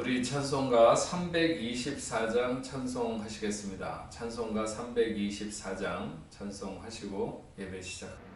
우리 찬송가 324장 찬송하시겠습니다. 찬송가 324장 찬송하시고 예배 시작합니다.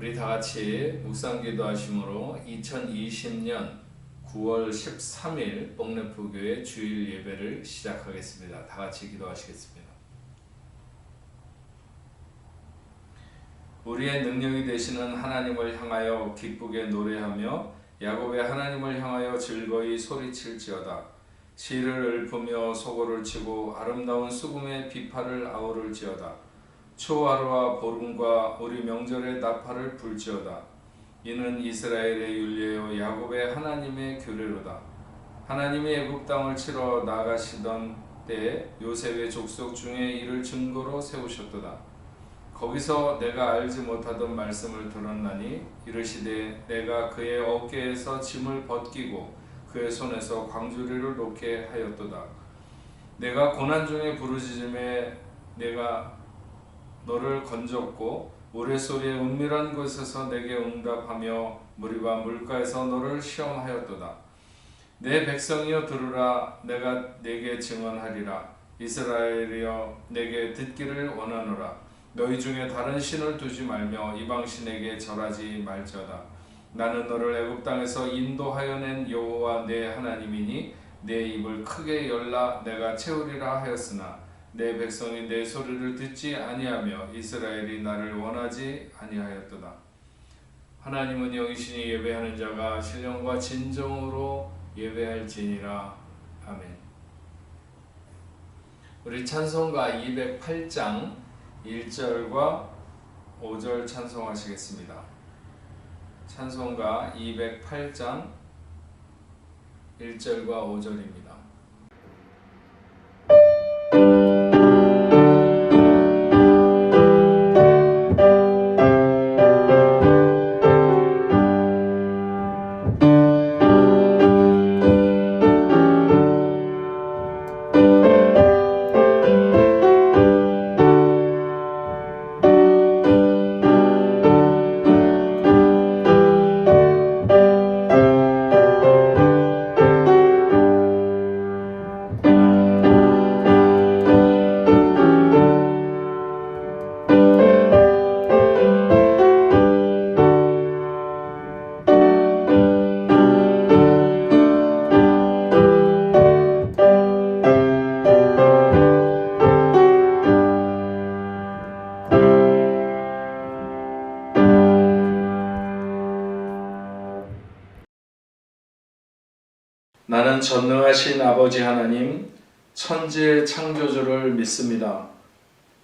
우리 다 같이 묵상기도 하심으로 2020년 9월 13일 뽕래포교회 주일 예배를 시작하겠습니다. 다 같이 기도하시겠습니다. 우리의 능력이 되시는 하나님을 향하여 기쁘게 노래하며 야곱의 하나님을 향하여 즐거이 소리칠지어다. 시를 읊으며 소고를 치고 아름다운 수금의 비파를 아우를지어다. 초하루와 보름과 우리 명절의 나팔을 불지어다. 이는 이스라엘의 율례요 야곱의 하나님의 규례로다. 하나님이 애굽 땅을 치러 나가시던 때에 요셉의 족속 중에 이를 증거로 세우셨도다. 거기서 내가 알지 못하던 말씀을 들었나니 이르시되 내가 그의 어깨에서 짐을 벗기고 그의 손에서 광주리를 놓게 하였도다. 내가 고난 중에 부르짖음에 내가 너를 건졌고 우레소리의 은밀한 곳에서 내게 응답하며 무리와 물가에서 너를 시험하였도다. 내 백성이여 들으라. 내가 내게 증언하리라. 이스라엘이여 내게 듣기를 원하노라. 너희 중에 다른 신을 두지 말며 이방신에게 절하지 말지어다. 나는 너를 애굽 땅에서 인도하여 낸 여호와 내 하나님이니 내 입을 크게 열라 내가 채우리라 하였으나 내 백성이 내 소리를 듣지 아니하며 이스라엘이 나를 원하지 아니하였도다. 하나님은 영이시니 예배하는 자가 신령과 진정으로 예배할지니라. 아멘. 우리 찬송가 208장 1절과 5절 찬송하시겠습니다. 찬송가 208장 1절과 5절입니다. 나는 전능하신 아버지 하나님, 천지의 창조주를 믿습니다.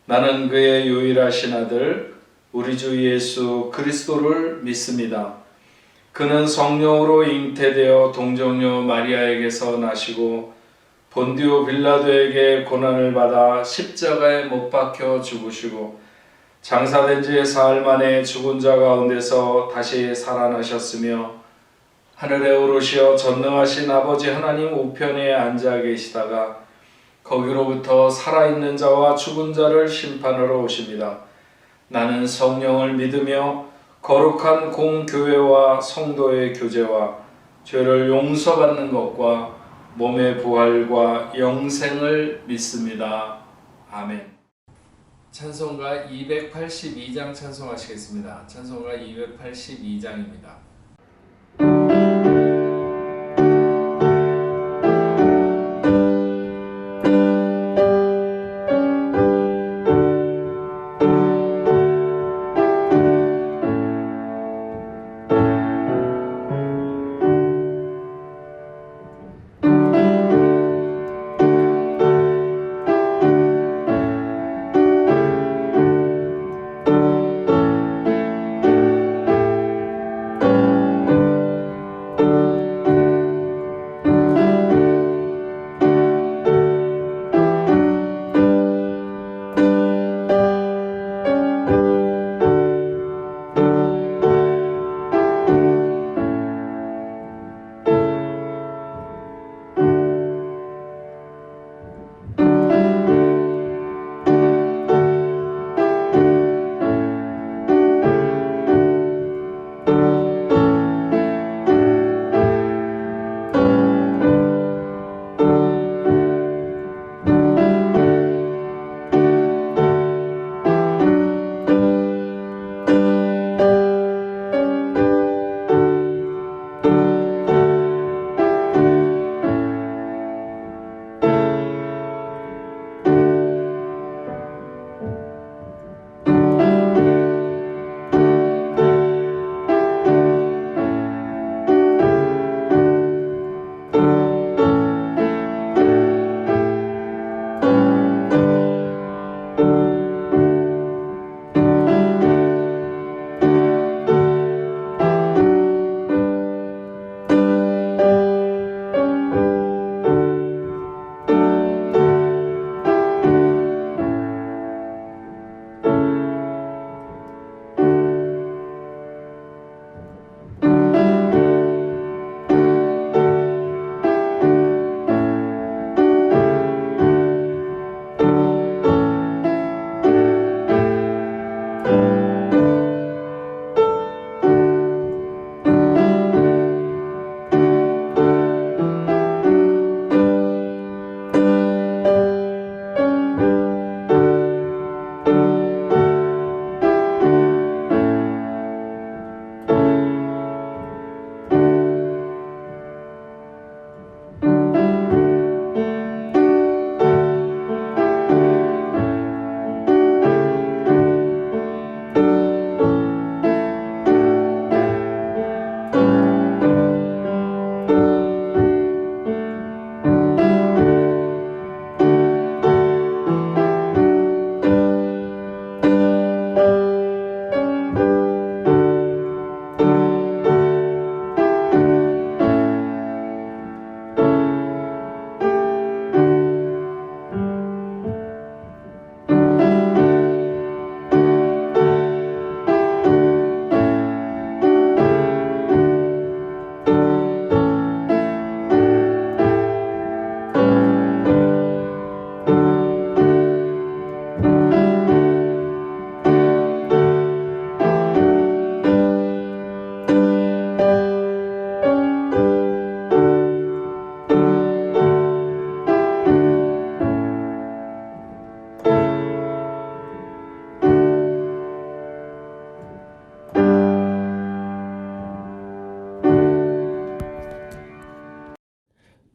나는 그의 유일하신 아들, 우리 주 예수 그리스도를 믿습니다. 그는 성령으로 잉태되어 동정녀 마리아에게서 나시고 본디오 빌라도에게 고난을 받아 십자가에 못 박혀 죽으시고 장사된 지 사흘 만에 죽은 자 가운데서 다시 살아나셨으며 하늘에 오르시어 전능하신 아버지 하나님 우편에 앉아 계시다가 거기로부터 살아있는 자와 죽은 자를 심판하러 오십니다. 나는 성령을 믿으며 거룩한 공교회와 성도의 교제와 죄를 용서받는 것과 몸의 부활과 영생을 믿습니다. 아멘. 찬송가 282장 찬송하시겠습니다. 찬송가 282장입니다.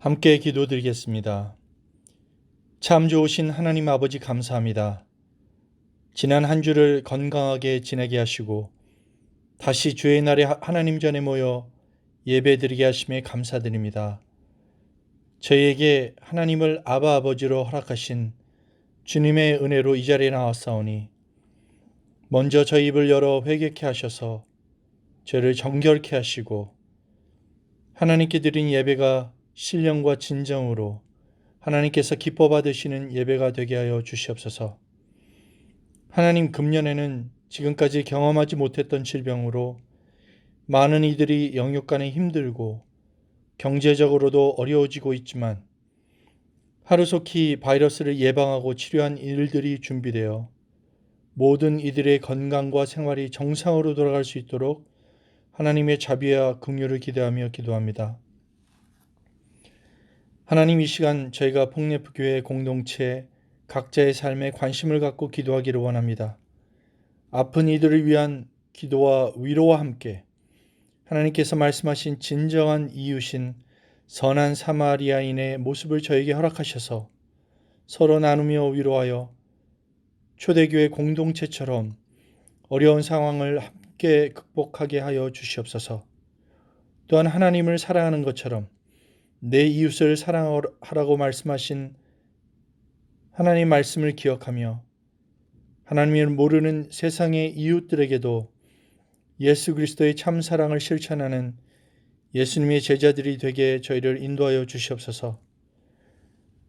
함께 기도드리겠습니다. 참 좋으신 하나님 아버지 감사합니다. 지난 한 주를 건강하게 지내게 하시고 다시 주의 날에 하나님 전에 모여 예배드리게 하심에 감사드립니다. 저희에게 하나님을 아바 아버지로 허락하신 주님의 은혜로 이 자리에 나왔사오니 먼저 저희 입을 열어 회개케 하셔서 저를 정결케 하시고 하나님께 드린 예배가 신령과 진정으로 하나님께서 기뻐 받으시는 예배가 되게 하여 주시옵소서. 하나님, 금년에는 지금까지 경험하지 못했던 질병으로 많은 이들이 영육간에 힘들고 경제적으로도 어려워지고 있지만 하루속히 바이러스를 예방하고 치료한 일들이 준비되어 모든 이들의 건강과 생활이 정상으로 돌아갈 수 있도록 하나님의 자비와 긍휼을 기대하며 기도합니다. 하나님, 이 시간 저희가 폭레프교회 공동체 각자의 삶에 관심을 갖고 기도하기를 원합니다. 아픈 이들을 위한 기도와 위로와 함께 하나님께서 말씀하신 진정한 이웃인 선한 사마리아인의 모습을 저에게 허락하셔서 서로 나누며 위로하여 초대교회 공동체처럼 어려운 상황을 함께 극복하게 하여 주시옵소서. 또한 하나님을 사랑하는 것처럼 내 이웃을 사랑하라고 말씀하신 하나님 말씀을 기억하며 하나님을 모르는 세상의 이웃들에게도 예수 그리스도의 참 사랑을 실천하는 예수님의 제자들이 되게 저희를 인도하여 주시옵소서.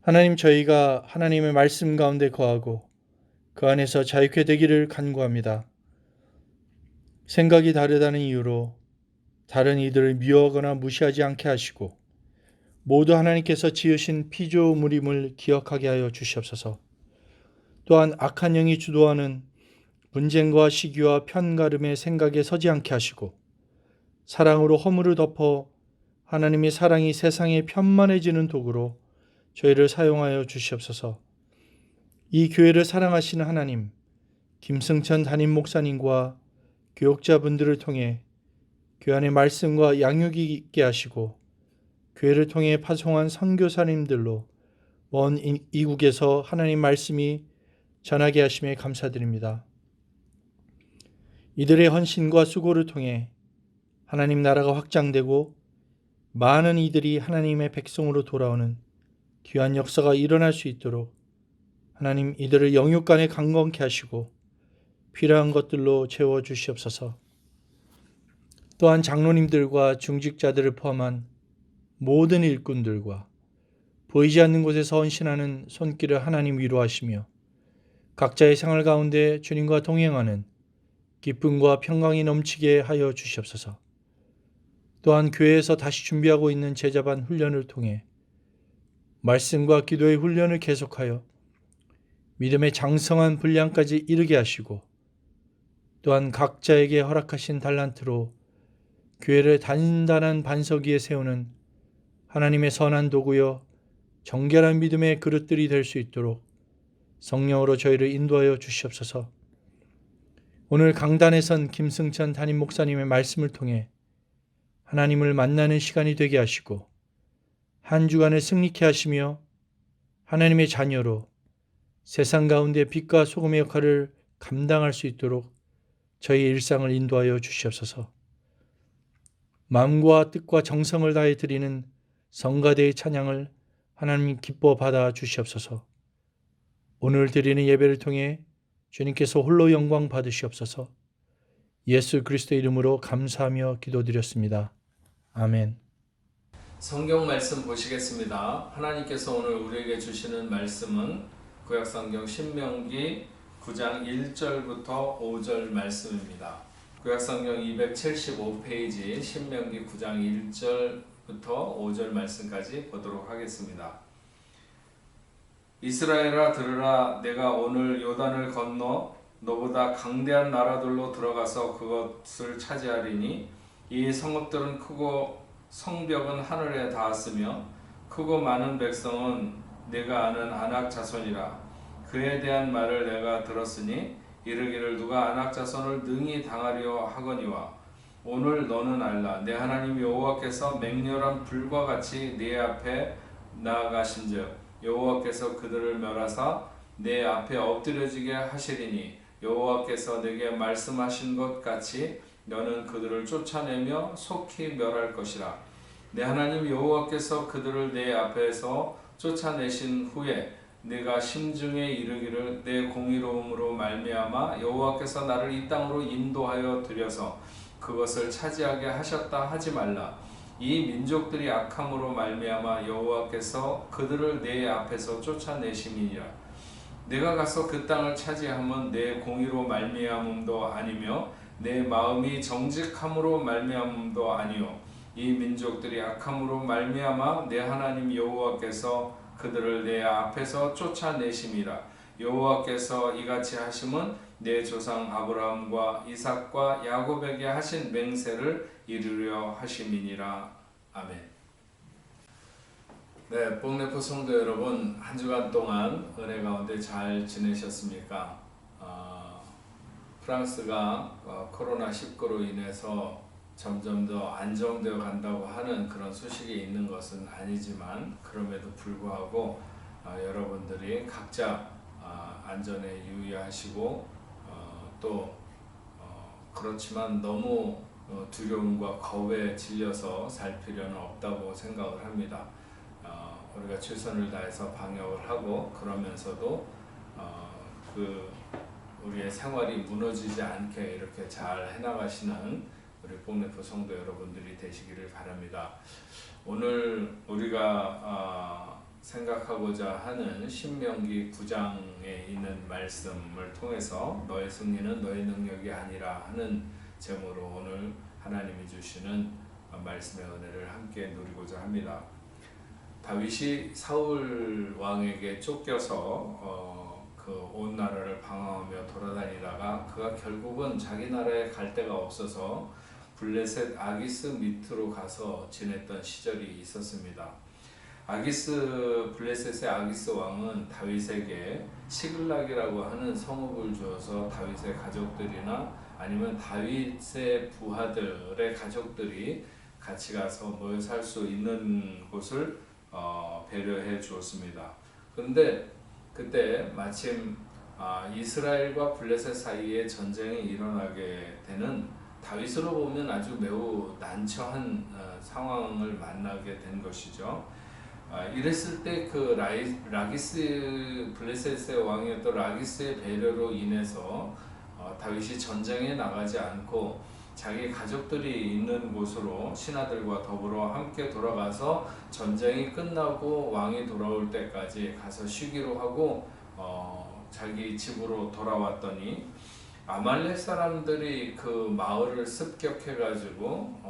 하나님, 저희가 하나님의 말씀 가운데 거하고 그 안에서 자유케 되기를 간구합니다. 생각이 다르다는 이유로 다른 이들을 미워하거나 무시하지 않게 하시고 모두 하나님께서 지으신 피조물임을 기억하게 하여 주시옵소서. 또한 악한 영이 주도하는 분쟁과 시기와 편가름의 생각에 서지 않게 하시고 사랑으로 허물을 덮어 하나님의 사랑이 세상에 편만해지는 도구로 저희를 사용하여 주시옵소서. 이 교회를 사랑하시는 하나님, 김승천 담임 목사님과 교역자분들을 통해 교회 안의 말씀과 양육이 있게 하시고 교회를 통해 파송한 선교사님들로 먼 이국에서 하나님 말씀이 전하게 하심에 감사드립니다. 이들의 헌신과 수고를 통해 하나님 나라가 확장되고 많은 이들이 하나님의 백성으로 돌아오는 귀한 역사가 일어날 수 있도록 하나님, 이들을 영육간에 강건케 하시고 필요한 것들로 채워 주시옵소서. 또한 장로님들과 중직자들을 포함한 모든 일꾼들과 보이지 않는 곳에서 헌신하는 손길을 하나님 위로하시며 각자의 생활 가운데 주님과 동행하는 기쁨과 평강이 넘치게 하여 주시옵소서. 또한 교회에서 다시 준비하고 있는 제자반 훈련을 통해 말씀과 기도의 훈련을 계속하여 믿음의 장성한 분량까지 이르게 하시고 또한 각자에게 허락하신 달란트로 교회를 단단한 반석 위에 세우는 하나님의 선한 도구여 정결한 믿음의 그릇들이 될 수 있도록 성령으로 저희를 인도하여 주시옵소서. 오늘 강단에 선 김승천 담임 목사님의 말씀을 통해 하나님을 만나는 시간이 되게 하시고 한 주간을 승리케 하시며 하나님의 자녀로 세상 가운데 빛과 소금의 역할을 감당할 수 있도록 저희의 일상을 인도하여 주시옵소서. 마음과 뜻과 정성을 다해 드리는 성가대의 찬양을 하나님 기뻐 받아 주시옵소서. 오늘 드리는 예배를 통해 주님께서 홀로 영광 받으시옵소서. 예수 그리스도의 이름으로 감사하며 기도드렸습니다. 아멘. 성경 말씀 보시겠습니다. 하나님께서 오늘 우리에게 주시는 말씀은 구약성경 신명기 9장 1절부터 5절 말씀입니다. 구약성경 275페이지 신명기 9장 1절부터 5절 말씀까지 보도록 하겠습니다. 이스라엘아 들으라, 내가 오늘 요단을 건너 너보다 강대한 나라들로 들어가서 그것을 차지하리니 이 성읍들은 크고 성벽은 하늘에 닿았으며 크고 많은 백성은 내가 아는 아낙 자손이라. 그에 대한 말을 내가 들었으니 이르기를 누가 아낙 자손을 능히 당하려 하거니와 오늘 너는 알라. 내 하나님 여호와께서 맹렬한 불과 같이 네 앞에 나아가신즉 여호와께서 그들을 멸하사 내 앞에 엎드려지게 하시리니 여호와께서 내게 말씀하신 것 같이 너는 그들을 쫓아내며 속히 멸할 것이라. 내 하나님 여호와께서 그들을 내 앞에서 쫓아내신 후에 내가 심중에 이르기를 내 공의로움으로 말미암아 여호와께서 나를 이 땅으로 인도하여 들여서 그것을 차지하게 하셨다 하지 말라. 이 민족들이 악함으로 말미암아 여호와께서 그들을 내 앞에서 쫓아내심이니라. 내가 가서 그 땅을 차지함은 내 공의로 말미암음도 아니며 내 마음이 정직함으로 말미암음도 아니요 이 민족들이 악함으로 말미암아 내 하나님 여호와께서 그들을 내 앞에서 쫓아내심이라. 여호와께서 이같이 하심은 내 조상 아브라함과 이삭과 야곱에게 하신 맹세를 이루려 하심이니라. 아멘. 네, 뽕네포 성도 여러분, 한 주간 동안 은혜 가운데 잘 지내셨습니까? 프랑스가 코로나19로 인해서 점점 더 안정되어 간다고 하는 그런 소식이 있는 것은 아니지만 그럼에도 불구하고 여러분들이 각자 안전에 유의하시고 또 그렇지만 너무 두려움과 겁에 질려서 살 필요는 없다고 생각을 합니다. 우리가 최선을 다해서 방역을 하고 그러면서도 우리의 생활이 무너지지 않게 이렇게 잘 해나가시는 우리 뽕네포 성도 여러분들이 되시기를 바랍니다. 오늘 우리가 생각하고자 하는 신명기 9장에 있는 말씀을 통해서 너의 승리는 너의 능력이 아니라 하는 제목으로 오늘 하나님이 주시는 말씀의 은혜를 함께 누리고자 합니다. 다윗이 사울 왕에게 쫓겨서 온 나라를 방황하며 돌아다니다가 그가 결국은 자기 나라에 갈 데가 없어서 블레셋 아기스 밑으로 가서 지냈던 시절이 있었습니다. 블레셋의 아기스 왕은 다윗에게 시글락이라고 하는 성읍을 주어서 다윗의 가족들이나 아니면 다윗의 부하들의 가족들이 같이 가서 모여 살 수 있는 곳을 배려해 주었습니다. 그런데 그때 마침 이스라엘과 블레셋 사이에 전쟁이 일어나게 되는 다윗으로 보면 아주 매우 난처한 상황을 만나게 된 것이죠. 이랬을 때 그 라기스 블레셋의 왕이었던 라기스의 배려로 인해서 다윗이 전쟁에 나가지 않고 자기 가족들이 있는 곳으로 신하들과 더불어 함께 돌아가서 전쟁이 끝나고 왕이 돌아올 때까지 가서 쉬기로 하고 자기 집으로 돌아왔더니 아말렉 사람들이 그 마을을 습격해가지고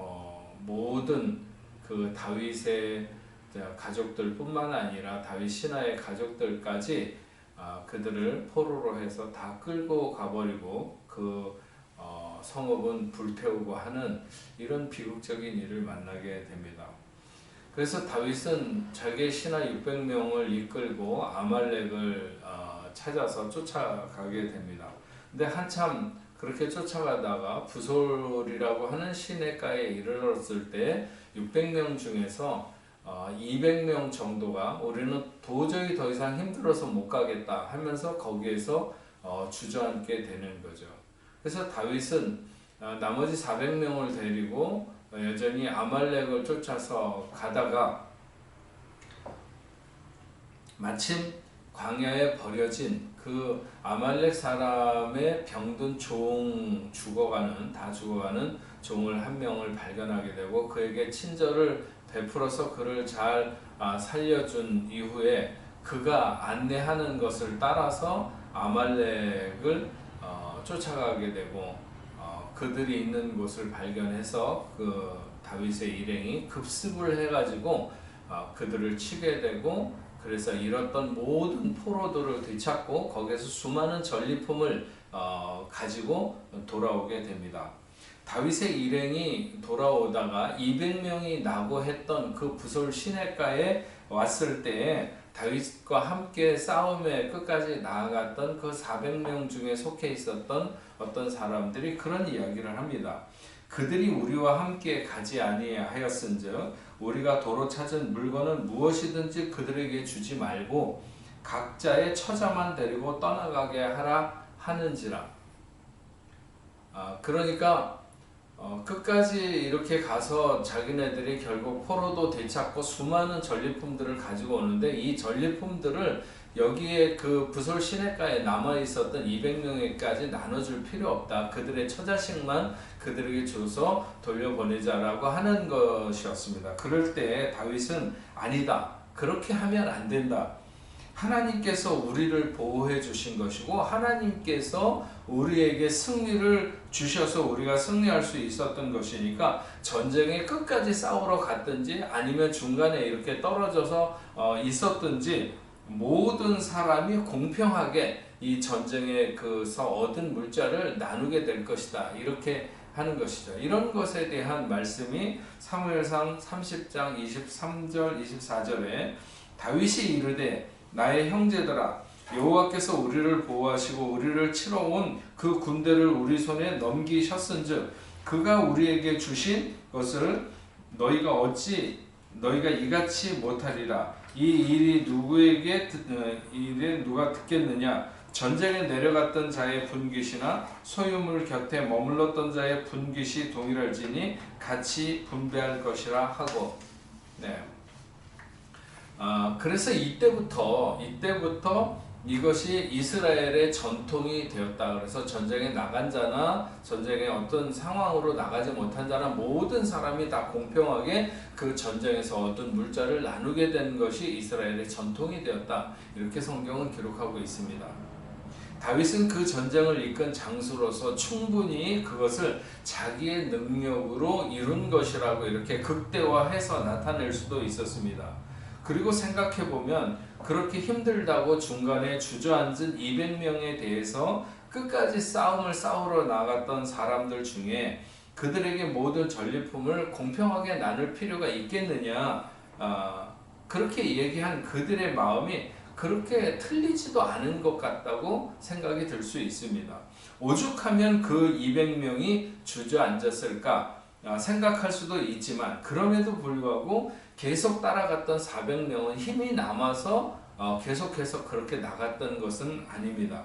모든 그 다윗의 가족들뿐만 아니라 다윗 신하의 가족들까지 그들을 포로로 해서 다 끌고 가버리고 그 성읍은 불태우고 하는 이런 비극적인 일을 만나게 됩니다. 그래서 다윗은 자기의 신하 600명을 이끌고 아말렉을 찾아서 쫓아가게 됩니다. 근데 한참 그렇게 쫓아가다가 부솔이라고 하는 시내가에 이르렀을 때 600명 중에서 200명 정도가 우리는 도저히 더 이상 힘들어서 못 가겠다 하면서 거기에서 주저앉게 되는 거죠. 그래서 다윗은 나머지 400명을 데리고 여전히 아말렉을 쫓아서 가다가 마침 광야에 버려진 그 아말렉 사람의 병든 종 다 죽어가는 종을 한 명을 발견하게 되고 그에게 친절을 베풀어서 그를 잘 살려준 이후에 그가 안내하는 것을 따라서 아말렉을 쫓아가게 되고 그들이 있는 곳을 발견해서 그 다윗의 일행이 급습을 해가지고 그들을 치게 되고 그래서 잃었던 모든 포로들을 되찾고 거기에서 수많은 전리품을 가지고 돌아오게 됩니다. 다윗의 일행이 돌아오다가 200명이 나고했던 그 부솔 시내가에 왔을 때에 다윗과 함께 싸움에 끝까지 나아갔던 그 400명 중에 속해 있었던 어떤 사람들이 그런 이야기를 합니다. 그들이 우리와 함께 가지 아니하였은즉 우리가 도로 찾은 물건은 무엇이든지 그들에게 주지 말고 각자의 처자만 데리고 떠나가게 하라 하는지라. 그러니까 끝까지 이렇게 가서 자기네들이 결국 포로도 되찾고 수많은 전리품들을 가지고 오는데, 이 전리품들을 여기에 그 부솔 시내가에 남아 있었던 200명에까지 나눠줄 필요 없다. 그들의 처자식만 그들에게 줘서 돌려보내자라고 하는 것이었습니다. 그럴 때 다윗은 아니다, 그렇게 하면 안 된다. 하나님께서 우리를 보호해 주신 것이고 하나님께서 우리에게 승리를 주셔서 우리가 승리할 수 있었던 것이니까, 전쟁에 끝까지 싸우러 갔든지 아니면 중간에 이렇게 떨어져서 있었든지 모든 사람이 공평하게 이 전쟁에서 얻은 물자를 나누게 될 것이다, 이렇게 하는 것이죠. 이런 것에 대한 말씀이 사무엘상 30장 23절 24절에 다윗이 이르되 나의 형제들아, 여호와께서 우리를 보호하시고 우리를 치러 온 그 군대를 우리 손에 넘기셨은즉 그가 우리에게 주신 것을 너희가 이같이 못하리라. 이 일이 누가 듣겠느냐? 전쟁에 내려갔던 자의 분깃이나 소유물 곁에 머물렀던 자의 분깃이 동일할지니 같이 분배할 것이라 하고. 네. 그래서 이때부터 이것이 이스라엘의 전통이 되었다. 그래서 전쟁에 나간 자나 전쟁에 어떤 상황으로 나가지 못한 자나 모든 사람이 다 공평하게 그 전쟁에서 얻은 물자를 나누게 된 것이 이스라엘의 전통이 되었다. 이렇게 성경은 기록하고 있습니다. 다윗은 그 전쟁을 이끈 장수로서 충분히 그것을 자기의 능력으로 이룬 것이라고 이렇게 극대화해서 나타낼 수도 있었습니다. 그리고 생각해보면 그렇게 힘들다고 중간에 주저앉은 200명에 대해서 끝까지 싸움을 싸우러 나갔던 사람들 중에 그들에게 모든 전리품을 공평하게 나눌 필요가 있겠느냐, 그렇게 얘기한 그들의 마음이 그렇게 틀리지도 않은 것 같다고 생각이 들 수 있습니다. 오죽하면 그 200명이 주저앉았을까 생각할 수도 있지만, 그럼에도 불구하고 계속 따라갔던 400명은 힘이 남아서 계속해서 그렇게 나갔던 것은 아닙니다.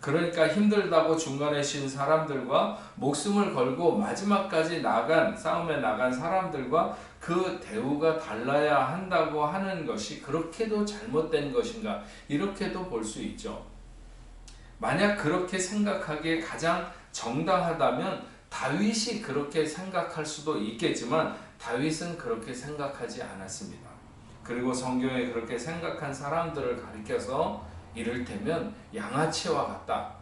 그러니까 힘들다고 중간에 쉰 사람들과 목숨을 걸고 마지막까지 싸움에 나간 사람들과 그 대우가 달라야 한다고 하는 것이 그렇게도 잘못된 것인가, 이렇게도 볼 수 있죠. 만약 그렇게 생각하기에 가장 정당하다면 다윗이 그렇게 생각할 수도 있겠지만 다윗은 그렇게 생각하지 않았습니다. 그리고 성경에 그렇게 생각한 사람들을 가리켜서 이를테면 양아치와 같다.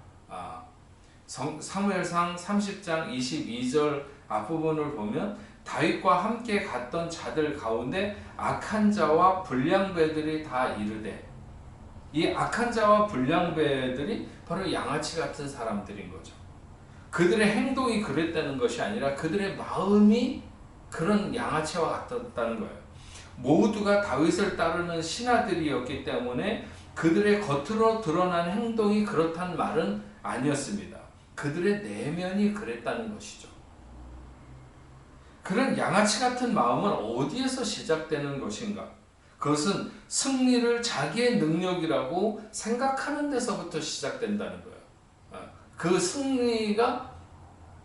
사무엘상 30장 22절 앞부분을 보면 다윗과 함께 갔던 자들 가운데 악한 자와 불량배들이 다 이르되, 이 악한 자와 불량배들이 바로 양아치 같은 사람들인 거죠. 그들의 행동이 그랬다는 것이 아니라 그들의 마음이 그런 양아치와 같았다는 거예요. 모두가 다윗을 따르는 신하들이었기 때문에 그들의 겉으로 드러난 행동이 그렇단 말은 아니었습니다. 그들의 내면이 그랬다는 것이죠. 그런 양아치 같은 마음은 어디에서 시작되는 것인가? 그것은 승리를 자기의 능력이라고 생각하는 데서부터 시작된다는 거예요. 그 승리가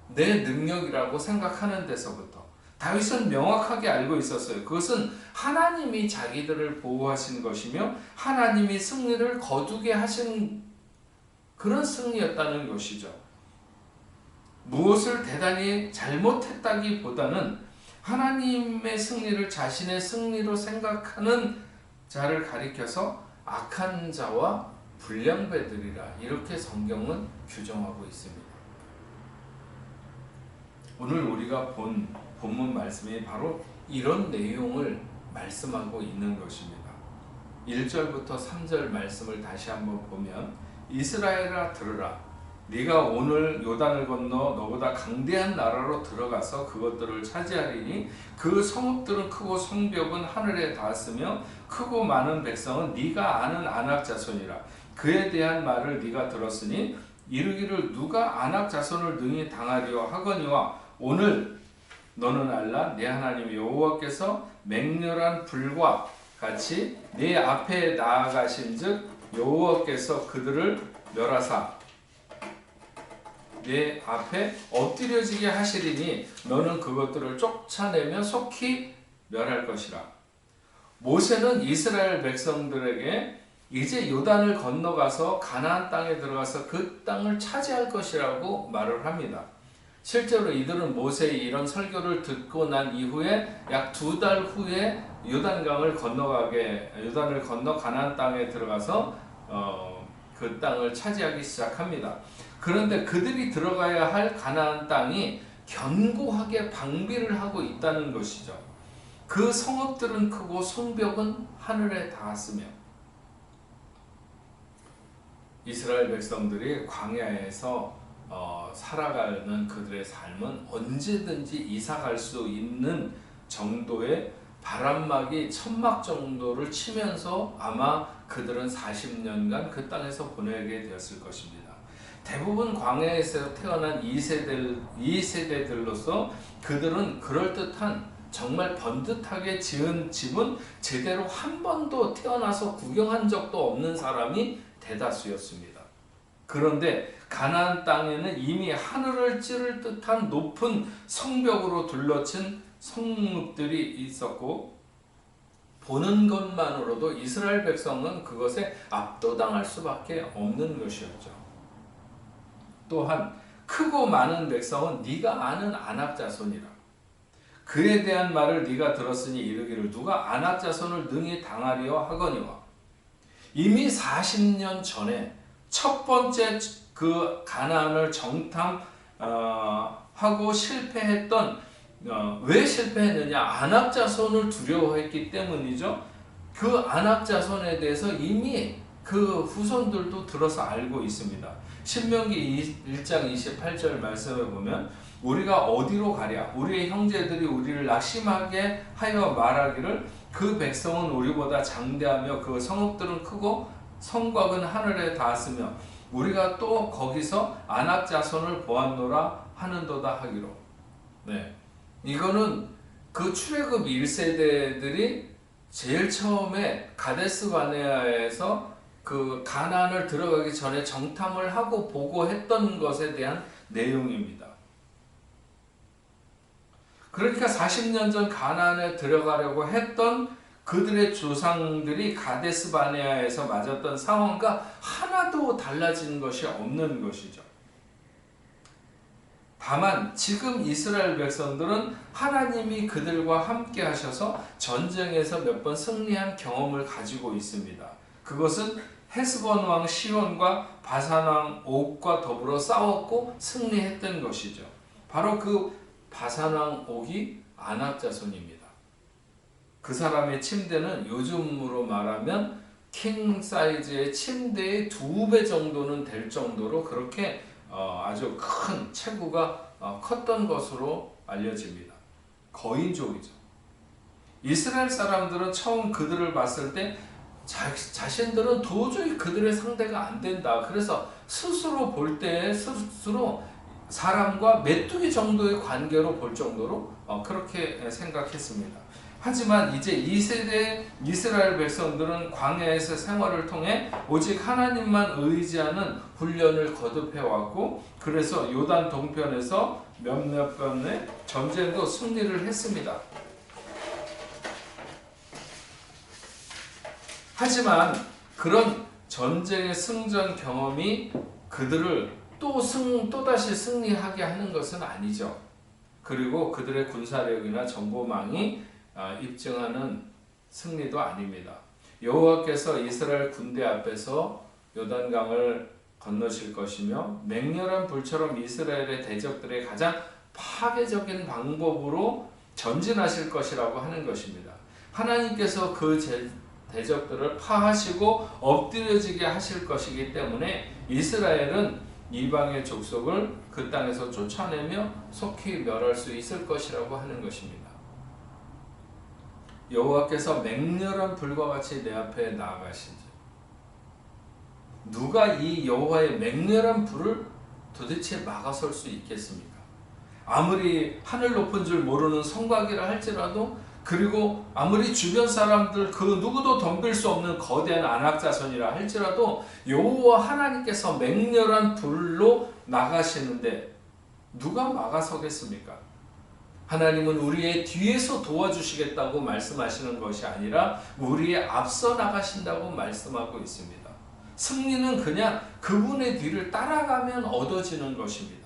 내 능력이라고 생각하는 데서부터. 다윗은 명확하게 알고 있었어요. 그것은 하나님이 자기들을 보호하신 것이며 하나님이 승리를 거두게 하신 그런 승리였다는 것이죠. 무엇을 대단히 잘못했다기보다는 하나님의 승리를 자신의 승리로 생각하는 자를 가리켜서 악한 자와 불량배들이라, 이렇게 성경은 규정하고 있습니다. 오늘 우리가 본 본문 말씀이 바로 이런 내용을 말씀하고 있는 것입니다. 1절부터 3절 말씀을 다시 한번 보면, 이스라엘아 들으라, 네가 오늘 요단을 건너 너보다 강대한 나라로 들어가서 그것들을 차지하리니 그 성읍들은 크고 성벽은 하늘에 닿았으며 크고 많은 백성은 네가 아는 아낙 자손이라. 그에 대한 말을 네가 들었으니 이르기를 누가 아낙 자손을 능히 당하리요 하거니와 오늘 너는 알라 네 하나님 여호와께서 맹렬한 불과 같이 네 앞에 나아가신즉 여호와께서 그들을 멸하사 내 앞에 엎드려지게 하시리니 너는 그것들을 쫓아내며 속히 멸할 것이라. 모세는 이스라엘 백성들에게 이제 요단을 건너가서 가나안 땅에 들어가서 그 땅을 차지할 것이라고 말을 합니다. 실제로 이들은 모세의 이런 설교를 듣고 난 이후에 약 2달 후에 요단을 건너 가나안 땅에 들어가서 그 땅을 차지하기 시작합니다. 그런데 그들이 들어가야 할 가나안 땅이 견고하게 방비를 하고 있다는 것이죠. 그 성읍들은 크고 성벽은 하늘에 닿았으며 이스라엘 백성들이 광야에서 살아가는 그들의 삶은 언제든지 이사갈 수 있는 정도의 바람막이 천막 정도를 치면서 아마 그들은 40년간 그 땅에서 보내게 되었을 것입니다. 대부분 광야에서 태어난 2세대들로서 그들은 그럴듯한 정말 번듯하게 지은 집은 제대로 한 번도 태어나서 구경한 적도 없는 사람이 대다수였습니다. 그런데 가나안 땅에는 이미 하늘을 찌를 듯한 높은 성벽으로 둘러친 성읍들이 있었고 보는 것만으로도 이스라엘 백성은 그것에 압도당할 수밖에 없는 것이었죠. 또한 크고 많은 백성은 네가 아는 아낙 자손이라. 그에 대한 말을 네가 들었으니 이르기를 누가 아낙 자손을 능히 당하리요 하거니와. 이미 40년 전에 첫 번째 그 가나안을 정탐하고 실패했던 왜 실패했느냐? 아낙 자손을 두려워했기 때문이죠. 그 아낙 자손에 대해서 이미 그 후손들도 들어서 알고 있습니다. 신명기 1장 28절 말씀을 보면 우리가 어디로 가랴? 우리의 형제들이 우리를 낙심하게 하여 말하기를 그 백성은 우리보다 장대하며 그 성읍들은 크고 성곽은 하늘에 닿았으며 우리가 또 거기서 아낙 자손을 보았노라 하는도다 하기로. 네, 이거는 그 출애굽 1세대들이 제일 처음에 가데스 바네아에서 그 가나안을 들어가기 전에 정탐을 하고 보고했던 것에 대한 내용입니다. 그러니까 40년 전 가나안에 들어가려고 했던 그들의 조상들이 가데스 바네아에서 맞았던 상황과 하나도 달라진 것이 없는 것이죠. 다만 지금 이스라엘 백성들은 하나님이 그들과 함께 하셔서 전쟁에서 몇 번 승리한 경험을 가지고 있습니다. 그것은 헤스본 왕 시온과 바산 왕 옥과 더불어 싸웠고 승리했던 것이죠. 바로 그 바산 왕 옥이 아낙 자손입니다. 그 사람의 침대는 요즘으로 말하면 킹 사이즈의 침대의 2배 정도는 될 정도로 그렇게 아주 큰 체구가 컸던 것으로 알려집니다. 거인족이죠. 이스라엘 사람들은 처음 그들을 봤을 때 자신들은 도저히 그들의 상대가 안 된다. 그래서 스스로 볼 때 스스로 사람과 메뚜기 정도의 관계로 볼 정도로 그렇게 생각했습니다. 하지만 이제 2세대 이스라엘 백성들은 광야에서 생활을 통해 오직 하나님만 의지하는 훈련을 거듭해왔고 그래서 요단 동편에서 몇몇 번의 전쟁도 승리를 했습니다. 하지만 그런 전쟁의 승전 경험이 그들을 또다시 승리하게 하는 것은 아니죠. 그리고 그들의 군사력이나 정보망이 입증하는 승리도 아닙니다. 여호와께서 이스라엘 군대 앞에서 요단강을 건너실 것이며 맹렬한 불처럼 이스라엘의 대적들의 가장 파괴적인 방법으로 전진하실 것이라고 하는 것입니다. 하나님께서 그 대적들을 파하시고 엎드려지게 하실 것이기 때문에 이스라엘은 이방의 족속을 그 땅에서 쫓아내며 속히 멸할 수 있을 것이라고 하는 것입니다. 여호와께서 맹렬한 불과 같이 내 앞에 나아가신지 누가 이 여호와의 맹렬한 불을 도대체 막아설 수 있겠습니까? 아무리 하늘 높은 줄 모르는 성곽이라 할지라도, 그리고 아무리 주변 사람들 그 누구도 덤빌 수 없는 거대한 안악자손이라 할지라도 여호와 하나님께서 맹렬한 불로 나가시는데 누가 막아서겠습니까? 하나님은 우리의 뒤에서 도와주시겠다고 말씀하시는 것이 아니라 우리의 앞서 나가신다고 말씀하고 있습니다. 승리는 그냥 그분의 뒤를 따라가면 얻어지는 것입니다.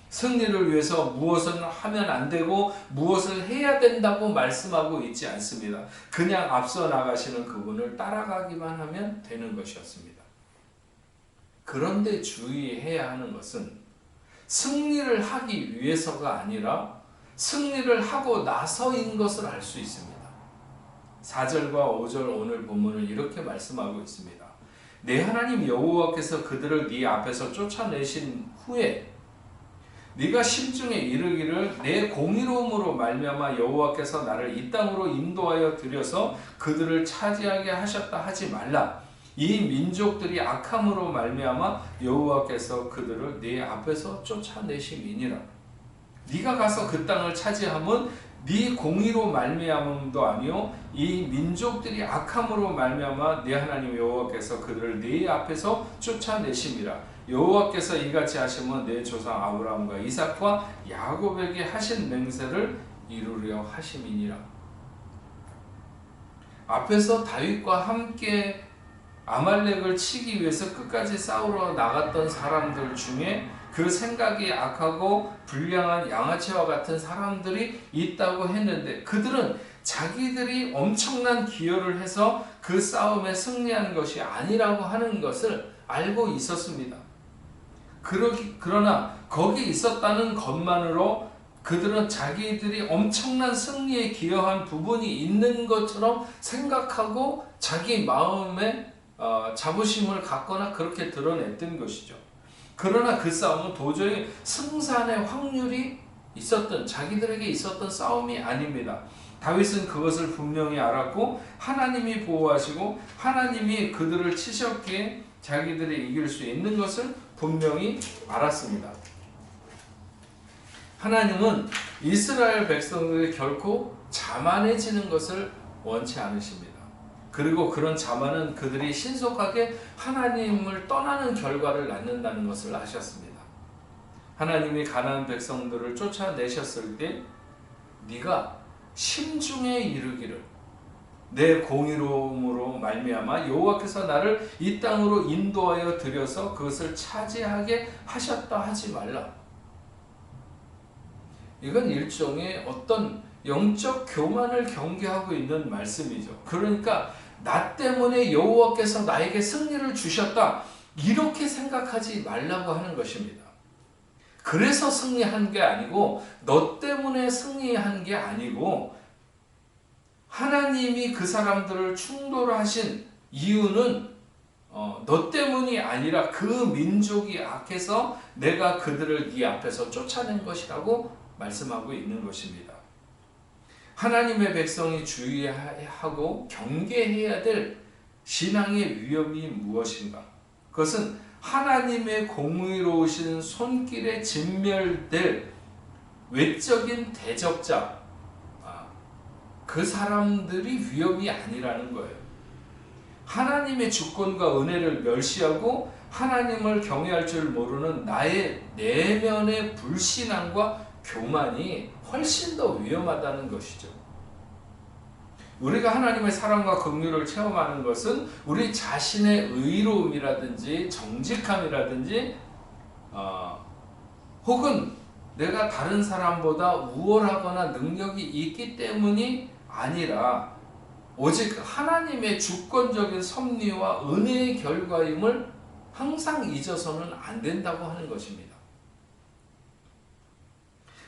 승리를 위해서 무엇은 하면 안 되고 무엇을 해야 된다고 말씀하고 있지 않습니다. 그냥 앞서 나가시는 그분을 따라가기만 하면 되는 것이었습니다. 그런데 주의해야 하는 것은 승리를 하기 위해서가 아니라 승리를 하고 나서인 것을 알 수 있습니다. 4절과 5절 오늘 본문은 이렇게 말씀하고 있습니다. 내 하나님 여호와께서 그들을 네 앞에서 쫓아내신 후에 네가 심중에 이르기를 내 공의로움으로 말미암아 여호와께서 나를 이 땅으로 인도하여 들여서 그들을 차지하게 하셨다 하지 말라. 이 민족들이 악함으로 말미암아 여호와께서 그들을 네 앞에서 쫓아내심이니라. 네가 가서 그 땅을 차지함은 네 공의로 말미암음도 아니요 이 민족들이 악함으로 말미암아 네 하나님 여호와께서 그들을 네 앞에서 쫓아내심이라. 여호와께서 이같이 하시면 내 조상 아브라함과 이삭과 야곱에게 하신 맹세를 이루려 하심이니라. 앞에서 다윗과 함께 아말렉을 치기 위해서 끝까지 싸우러 나갔던 사람들 중에 그 생각이 악하고 불량한 양아치와 같은 사람들이 있다고 했는데 그들은 자기들이 엄청난 기여를 해서 그 싸움에 승리한 것이 아니라고 하는 것을 알고 있었습니다. 그러나 거기 있었다는 것만으로 그들은 자기들이 엄청난 승리에 기여한 부분이 있는 것처럼 생각하고 자기 마음에 자부심을 갖거나 그렇게 드러냈던 것이죠. 그러나 그 싸움은 도저히 승산의 확률이 있었던, 자기들에게 있었던 싸움이 아닙니다. 다윗은 그것을 분명히 알았고 하나님이 보호하시고 하나님이 그들을 치셨기에 자기들이 이길 수 있는 것을 분명히 알았습니다. 하나님은 이스라엘 백성들이 결코 자만해지는 것을 원치 않으십니다. 그리고 그런 자만은 그들이 신속하게 하나님을 떠나는 결과를 낳는다는 것을 아셨습니다. 하나님이 가나안 백성들을 쫓아내셨을 때 네가 심중에 이르기를 내 공의로움으로 말미암아 여호와께서 나를 이 땅으로 인도하여 들여서 그것을 차지하게 하셨다 하지 말라. 이건 일종의 어떤 영적 교만을 경계하고 있는 말씀이죠. 그러니까 나 때문에 여호와께서 나에게 승리를 주셨다 이렇게 생각하지 말라고 하는 것입니다. 그래서 승리한 게 아니고 너 때문에 승리한 게 아니고 하나님이 그 사람들을 충돌하신 이유는 너 때문이 아니라 그 민족이 악해서 내가 그들을 네 앞에서 쫓아낸 것이라고 말씀하고 있는 것입니다. 하나님의 백성이 주의하고 경계해야 될 신앙의 위험이 무엇인가? 그것은 하나님의 공의로우신 손길에 진멸될 외적인 대적자, 그 사람들이 위험이 아니라는 거예요. 하나님의 주권과 은혜를 멸시하고 하나님을 경외할 줄 모르는 나의 내면의 불신앙과 교만이 훨씬 더 위험하다는 것이죠. 우리가 하나님의 사랑과 긍휼을 체험하는 것은 우리 자신의 의로움이라든지 정직함이라든지 혹은 내가 다른 사람보다 우월하거나 능력이 있기 때문이 아니라 오직 하나님의 주권적인 섭리와 은혜의 결과임을 항상 잊어서는 안 된다고 하는 것입니다.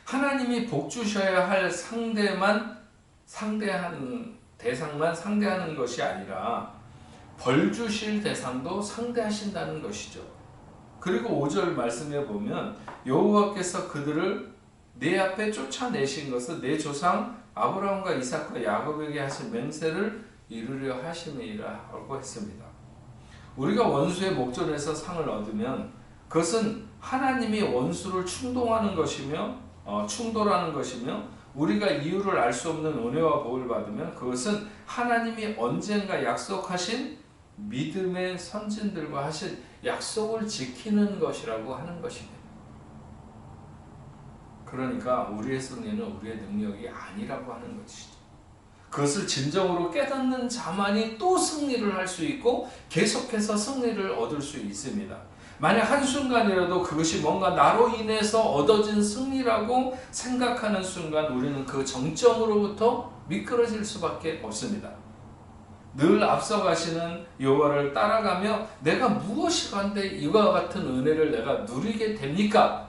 하나님이 복 주셔야 할 대상만 상대하는 것이 아니라 벌 주실 대상도 상대하신다는 것이죠. 그리고 5절 말씀에 보면 여호와께서 그들을 내 앞에 쫓아내신 것은 내 조상 아브라함과 이삭과 야곱에게 하신 맹세를 이루려 하심이라고 했습니다. 우리가 원수의 목전에서 상을 얻으면 그것은 하나님이 원수를 충동하는 것이며 충돌하는 것이며 우리가 이유를 알 수 없는 은혜와 복을 받으면 그것은 하나님이 언젠가 약속하신 믿음의 선진들과 하신 약속을 지키는 것이라고 하는 것입니다. 그러니까 우리의 승리는 우리의 능력이 아니라고 하는 것이죠. 그것을 진정으로 깨닫는 자만이 또 승리를 할 수 있고 계속해서 승리를 얻을 수 있습니다. 만약 한순간이라도 그것이 뭔가 나로 인해서 얻어진 승리라고 생각하는 순간 우리는 그 정점으로부터 미끄러질 수밖에 없습니다. 늘 앞서가시는 여호와를 따라가며 내가 무엇이 간데 이와 같은 은혜를 내가 누리게 됩니까?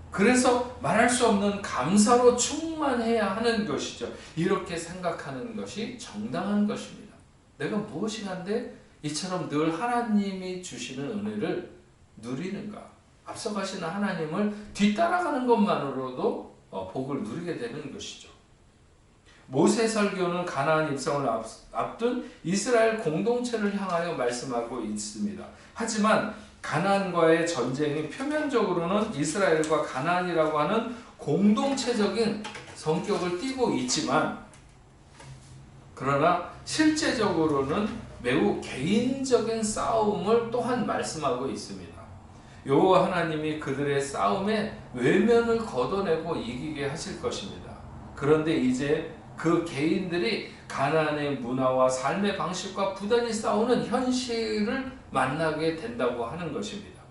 그래서 말할 수 없는 감사로 충만해야 하는 것이죠. 이렇게 생각하는 것이 정당한 것입니다. 내가 무엇이 간데 이처럼 늘 하나님이 주시는 은혜를 누리는가? 앞서가시는 하나님을 뒤따라가는 것만으로도 복을 누리게 되는 것이죠. 모세 설교는 가나안 입성을 앞둔 이스라엘 공동체를 향하여 말씀하고 있습니다. 하지만 가나안과의 전쟁이 표면적으로는 이스라엘과 가나안이라고 하는 공동체적인 성격을 띠고 있지만 그러나 실제적으로는 매우 개인적인 싸움을 또한 말씀하고 있습니다. 여호와 하나님이 그들의 싸움에 외면을 걷어내고 이기게 하실 것입니다. 그런데 이제 그 개인들이 가나안의 문화와 삶의 방식과 부단히 싸우는 현실을 만나게 된다고 하는 것입니다.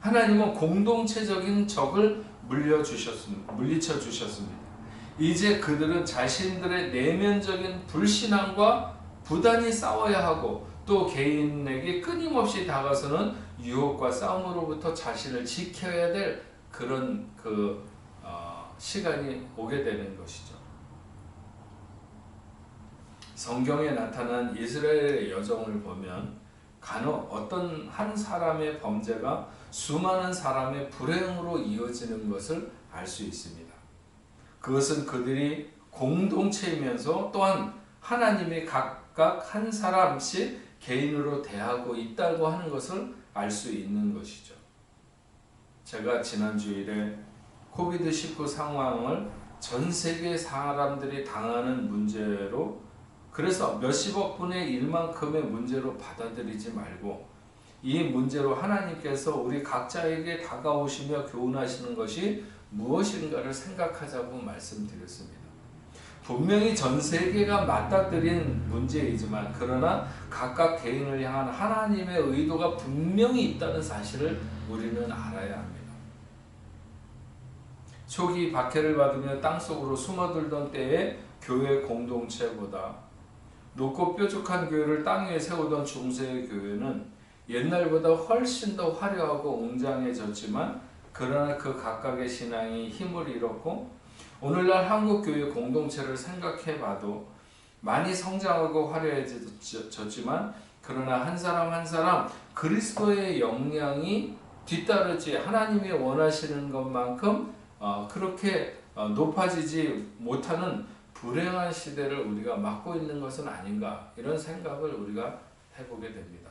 하나님은 공동체적인 적을 물리쳐 주셨습니다. 이제 그들은 자신들의 내면적인 불신앙과 부단히 싸워야 하고 또 개인에게 끊임없이 다가서는 유혹과 싸움으로부터 자신을 지켜야 될 그런 시간이 오게 되는 것이죠. 성경에 나타난 이스라엘의 여정을 보면 간혹 어떤 한 사람의 범죄가 수많은 사람의 불행으로 이어지는 것을 알 수 있습니다. 그것은 그들이 공동체이면서 또한 하나님이 각각 한 사람씩 개인으로 대하고 있다고 하는 것을 알 수 있는 것이죠. 제가 지난 주일에 코비드-19 상황을 전 세계 사람들이 당하는 문제로 그래서 몇십억 분의 1만큼의 문제로 받아들이지 말고 이 문제로 하나님께서 우리 각자에게 다가오시며 교훈하시는 것이 무엇인가를 생각하자고 말씀드렸습니다. 분명히 전 세계가 맞닥뜨린 문제이지만 그러나 각각 개인을 향한 하나님의 의도가 분명히 있다는 사실을 우리는 알아야 합니다. 초기 박해를 받으며 땅속으로 숨어들던 때의 교회 공동체보다 높고 뾰족한 교회를 땅 위에 세우던 중세의 교회는 옛날보다 훨씬 더 화려하고 웅장해졌지만 그러나 그 각각의 신앙이 힘을 잃었고 오늘날 한국교회 공동체를 생각해봐도 많이 성장하고 화려해졌지만 그러나 한 사람 한 사람 그리스도의 영향이 뒤따르지 하나님이 원하시는 것만큼 그렇게 높아지지 못하는 불행한 시대를 우리가 맞고 있는 것은 아닌가 이런 생각을 우리가 해보게 됩니다.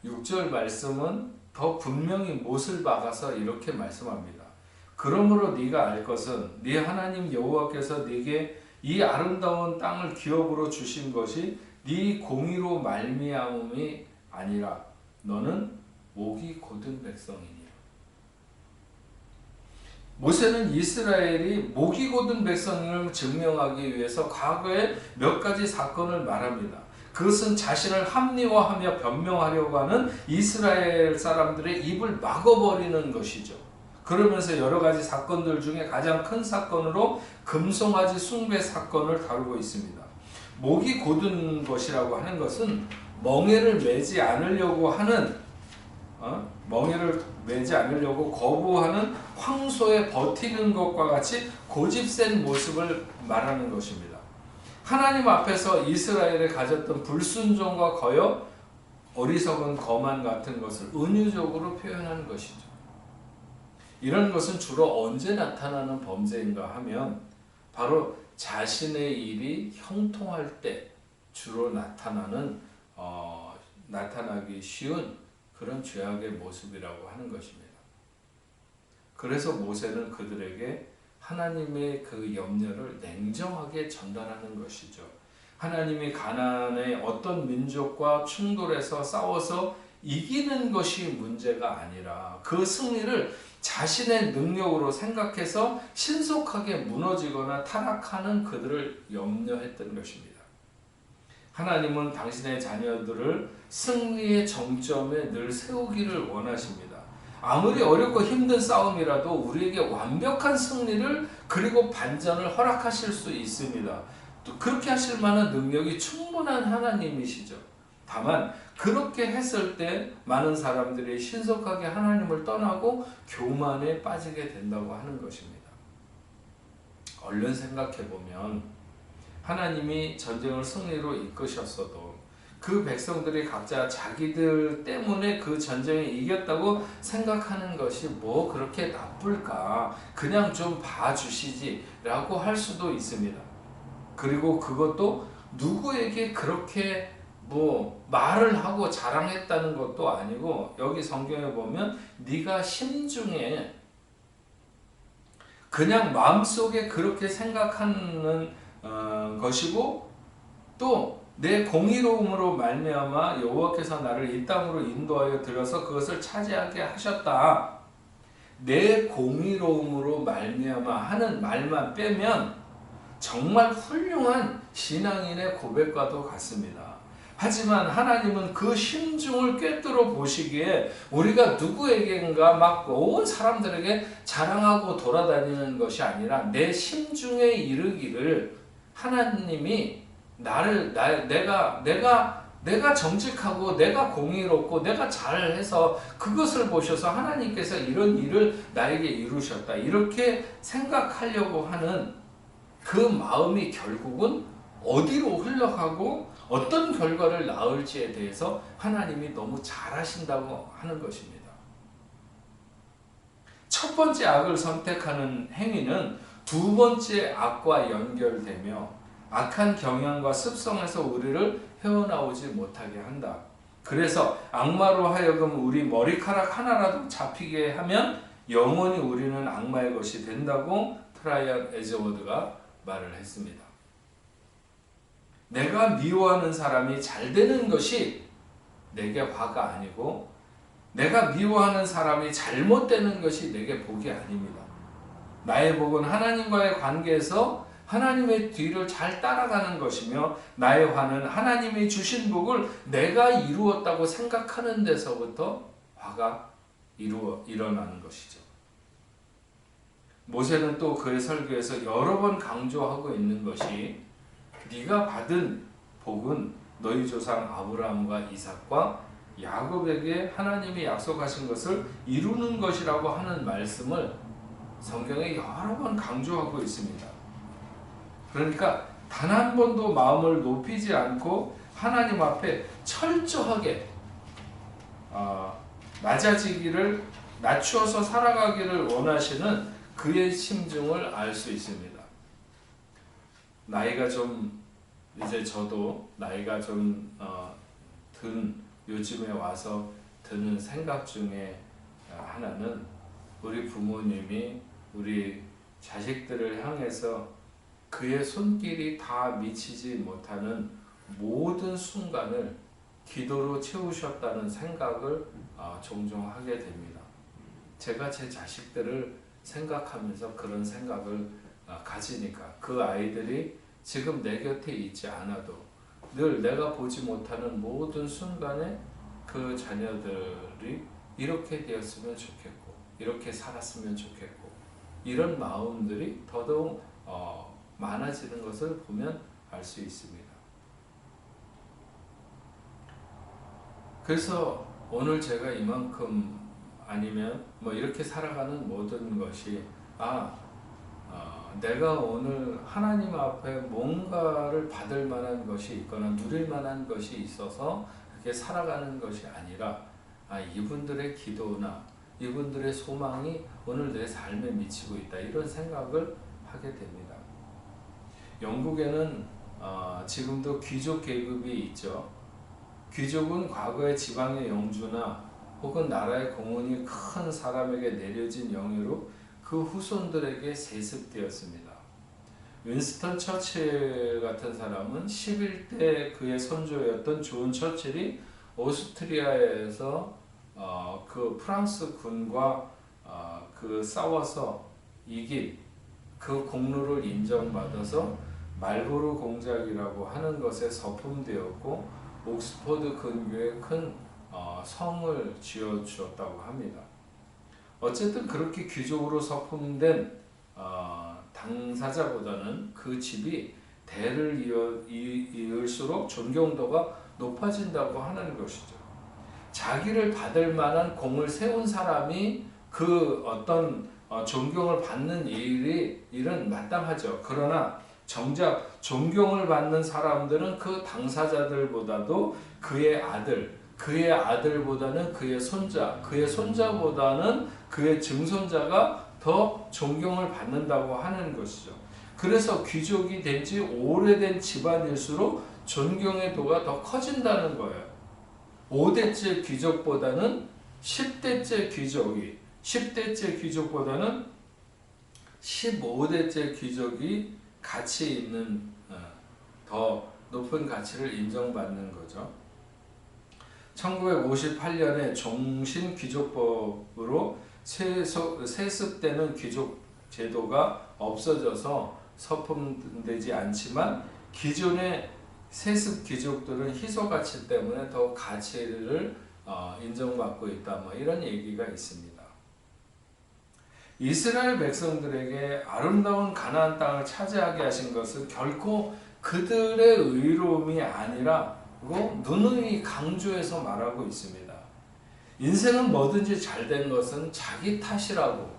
6절 말씀은 더 분명히 못을 박아서 이렇게 말씀합니다. 그러므로 네가 알 것은 네 하나님 여호와께서 네게 이 아름다운 땅을 기업으로 주신 것이 네 공의로 말미암음이 아니라 너는 목이 곧은 백성이니. 모세는 이스라엘이 목이 곧은 백성임을 증명하기 위해서 과거에 몇 가지 사건을 말합니다. 그것은 자신을 합리화하며 변명하려고 하는 이스라엘 사람들의 입을 막아버리는 것이죠. 그러면서 여러 가지 사건들 중에 가장 큰 사건으로 금송아지 숭배 사건을 다루고 있습니다. 목이 곧은 것이라고 하는 것은 멍에를 매지 않으려고 하는 멍에를 매지 않으려고 거부하는 황소에 버티는 것과 같이 고집센 모습을 말하는 것입니다. 하나님 앞에서 이스라엘에 가졌던 불순종과 거역, 어리석은 거만 같은 것을 은유적으로 표현하는 것이죠. 이런 것은 주로 언제 나타나는 범죄인가 하면 바로 자신의 일이 형통할 때 주로 나타나기 쉬운 그런 죄악의 모습이라고 하는 것입니다. 그래서 모세는 그들에게 하나님의 그 염려를 냉정하게 전달하는 것이죠. 하나님이 가나안의 어떤 민족과 충돌해서 싸워서 이기는 것이 문제가 아니라 그 승리를 자신의 능력으로 생각해서 신속하게 무너지거나 타락하는 그들을 염려했던 것입니다. 하나님은 당신의 자녀들을 승리의 정점에 늘 세우기를 원하십니다. 아무리 어렵고 힘든 싸움이라도 우리에게 완벽한 승리를 그리고 반전을 허락하실 수 있습니다. 또 그렇게 하실 만한 능력이 충분한 하나님이시죠. 다만 그렇게 했을 때 많은 사람들이 신속하게 하나님을 떠나고 교만에 빠지게 된다고 하는 것입니다. 얼른 생각해보면 하나님이 전쟁을 승리로 이끄셨어도 그 백성들이 각자 자기들 때문에 그 전쟁에 이겼다고 생각하는 것이 뭐 그렇게 나쁠까? 그냥 좀 봐주시지 라고 할 수도 있습니다. 그리고 그것도 누구에게 그렇게 뭐 말을 하고 자랑했다는 것도 아니고 여기 성경에 보면 네가 심중에 그냥 마음속에 그렇게 생각하는 것이고 또 내 공의로움으로 말미암아 여호와께서 나를 이 땅으로 인도하여 들여서 그것을 차지하게 하셨다. 내 공의로움으로 말미암아 하는 말만 빼면 정말 훌륭한 신앙인의 고백과도 같습니다. 하지만 하나님은 그 심중을 꿰뚫어 보시기에 우리가 누구에게인가 막 온 사람들에게 자랑하고 돌아다니는 것이 아니라 내 심중에 이르기를 하나님이 내가 정직하고 내가 공의롭고 내가 잘해서 그것을 보셔서 하나님께서 이런 일을 나에게 이루셨다 이렇게 생각하려고 하는 그 마음이 결국은 어디로 흘러가고 어떤 결과를 낳을지에 대해서 하나님이 너무 잘하신다고 하는 것입니다. 첫 번째 악을 선택하는 행위는 두 번째 악과 연결되며 악한 경향과 습성에서 우리를 헤어나오지 못하게 한다. 그래서 악마로 하여금 우리 머리카락 하나라도 잡히게 하면 영원히 우리는 악마의 것이 된다고 트라이안 에즈워드가 말을 했습니다. 내가 미워하는 사람이 잘 되는 것이 내게 화가 아니고 내가 미워하는 사람이 잘못되는 것이 내게 복이 아닙니다. 나의 복은 하나님과의 관계에서 하나님의 뒤를 잘 따라가는 것이며 나의 화는 하나님이 주신 복을 내가 이루었다고 생각하는 데서부터 화가 일어나는 것이죠. 모세는 또 그의 설교에서 여러 번 강조하고 있는 것이 네가 받은 복은 너희 조상 아브라함과 이삭과 야곱에게 하나님이 약속하신 것을 이루는 것이라고 하는 말씀을 성경에 여러 번 강조하고 있습니다. 그러니까 단 한 번도 마음을 높이지 않고 하나님 앞에 철저하게 낮추어서 살아가기를 원하시는 그의 심중을 알 수 있습니다. 나이가 좀 이제 저도 나이가 좀 든 요즘에 와서 드는 생각 중에 하나는 우리 부모님이 우리 자식들을 향해서 그의 손길이 다 미치지 못하는 모든 순간을 기도로 채우셨다는 생각을 종종 하게 됩니다. 제가 제 자식들을 생각하면서 그런 생각을 가지니까 그 아이들이 지금 내 곁에 있지 않아도 늘 내가 보지 못하는 모든 순간에 그 자녀들이 이렇게 되었으면 좋겠고 이렇게 살았으면 좋겠고 이런 마음들이 더더욱 많아지는 것을 보면 알 수 있습니다. 그래서 오늘 제가 이만큼 아니면 뭐 이렇게 살아가는 모든 것이 내가 오늘 하나님 앞에 뭔가를 받을 만한 것이 있거나 누릴 만한 것이 있어서 그렇게 살아가는 것이 아니라 이분들의 기도나 이분들의 소망이 오늘 내 삶에 미치고 있다 이런 생각을 하게 됩니다. 영국에는 지금도 귀족 계급이 있죠. 귀족은 과거의 지방의 영주나 혹은 나라의 공훈이 큰 사람에게 내려진 영예로 그 후손들에게 세습되었습니다. 윈스턴 처칠 같은 사람은 11대 그의 선조였던 존 처칠이 오스트리아에서 그 프랑스 군과 그 싸워서 이긴 그 공로를 인정받아서 말보로 공작이라고 하는 것에 서품되었고 옥스퍼드 근교에 큰 성을 지어주었다고 합니다. 어쨌든 그렇게 귀족으로 서품된 당사자보다는 그 집이 대를 이을수록 존경도가 높아진다고 하는 것이죠. 자기를 받을 만한 공을 세운 사람이 그 어떤 존경을 받는 일은 마땅하죠. 그러나 정작 존경을 받는 사람들은 그 당사자들보다도 그의 아들보다는 그의 손자, 그의 손자보다는 그의 증손자가 더 존경을 받는다고 하는 것이죠. 그래서 귀족이 된 지 오래된 집안일수록 존경의 도가 더 커진다는 거예요. 5대째 귀족보다는 10대째 귀족보다는 15대째 귀족이 가치 있는 더 높은 가치를 인정받는 거죠. 1958년에 종신귀족법으로 세습되는 귀족 제도가 없어져서 서품되지 않지만 기존의 세습 귀족들은 희소가치 때문에 더 가치를 인정받고 있다. 이런 얘기가 있습니다. 이스라엘 백성들에게 아름다운 가나안 땅을 차지하게 하신 것은 결코 그들의 의로움이 아니라 누누이 강조해서 말하고 있습니다. 인생은 뭐든지 잘된 것은 자기 탓이라고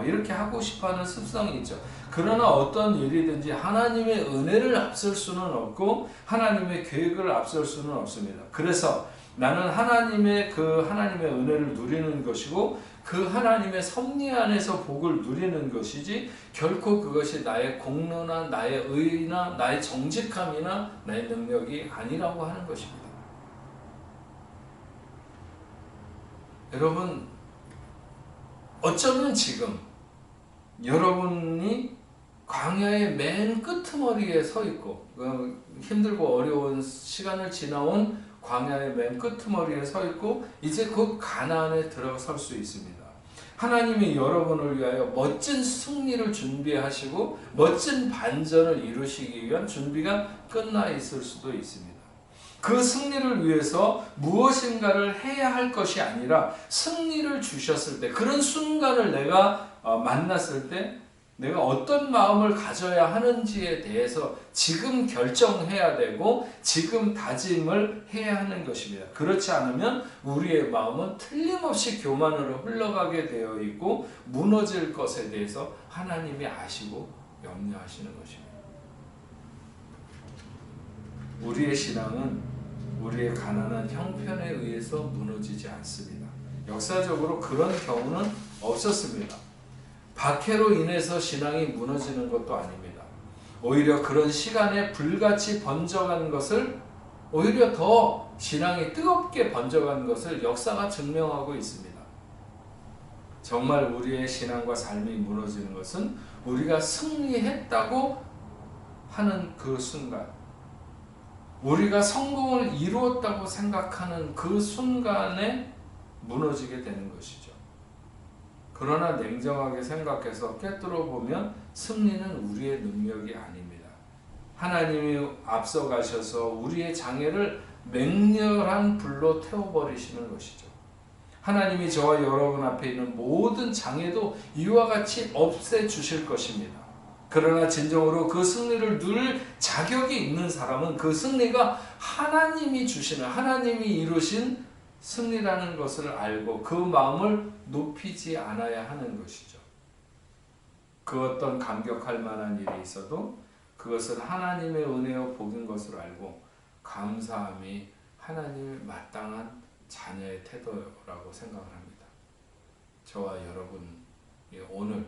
이렇게 하고 싶어하는 습성이 있죠. 그러나 어떤 일이든지 하나님의 은혜를 앞설 수는 없고 하나님의 계획을 앞설 수는 없습니다. 그래서 나는 하나님의 은혜를 누리는 것이고 그 하나님의 섭리 안에서 복을 누리는 것이지 결코 그것이 나의 공로나 나의 의나 나의 정직함이나 나의 능력이 아니라고 하는 것입니다. 여러분, 어쩌면 지금 여러분이 광야의 맨 끄트머리에 서 있고 힘들고 어려운 시간을 지나온 광야의 맨 끄트머리에 서 있고 이제 곧 가나안에 들어설 수 있습니다. 하나님이 여러분을 위하여 멋진 승리를 준비하시고 멋진 반전을 이루시기 위한 준비가 끝나 있을 수도 있습니다. 그 승리를 위해서 무엇인가를 해야 할 것이 아니라 승리를 주셨을 때 그런 순간을 내가 만났을 때 내가 어떤 마음을 가져야 하는지에 대해서 지금 결정해야 되고 지금 다짐을 해야 하는 것입니다. 그렇지 않으면 우리의 마음은 틀림없이 교만으로 흘러가게 되어 있고 무너질 것에 대해서 하나님이 아시고 염려하시는 것입니다. 우리의 신앙은 우리의 가난한 형편에 의해서 무너지지 않습니다. 역사적으로 그런 경우는 없었습니다. 박해로 인해서 신앙이 무너지는 것도 아닙니다. 오히려 그런 시간에 불같이 번져간 것을 오히려 더 신앙이 뜨겁게 번져간 것을 역사가 증명하고 있습니다. 정말 우리의 신앙과 삶이 무너지는 것은 우리가 승리했다고 하는 그 순간, 우리가 성공을 이루었다고 생각하는 그 순간에 무너지게 되는 것이죠. 그러나 냉정하게 생각해서 꿰뚫어 보면 승리는 우리의 능력이 아닙니다. 하나님이 앞서 가셔서 우리의 장애를 맹렬한 불로 태워버리시는 것이죠. 하나님이 저와 여러분 앞에 있는 모든 장애도 이와 같이 없애주실 것입니다. 그러나 진정으로 그 승리를 누릴 자격이 있는 사람은 그 승리가 하나님이 주시는, 하나님이 이루신 승리라는 것을 알고 그 마음을 높이지 않아야 하는 것이죠. 그 어떤 감격할 만한 일이 있어도 그것은 하나님의 은혜와 복인 것을 알고 감사함이 하나님의 마땅한 자녀의 태도라고 생각을 합니다. 저와 여러분이 오늘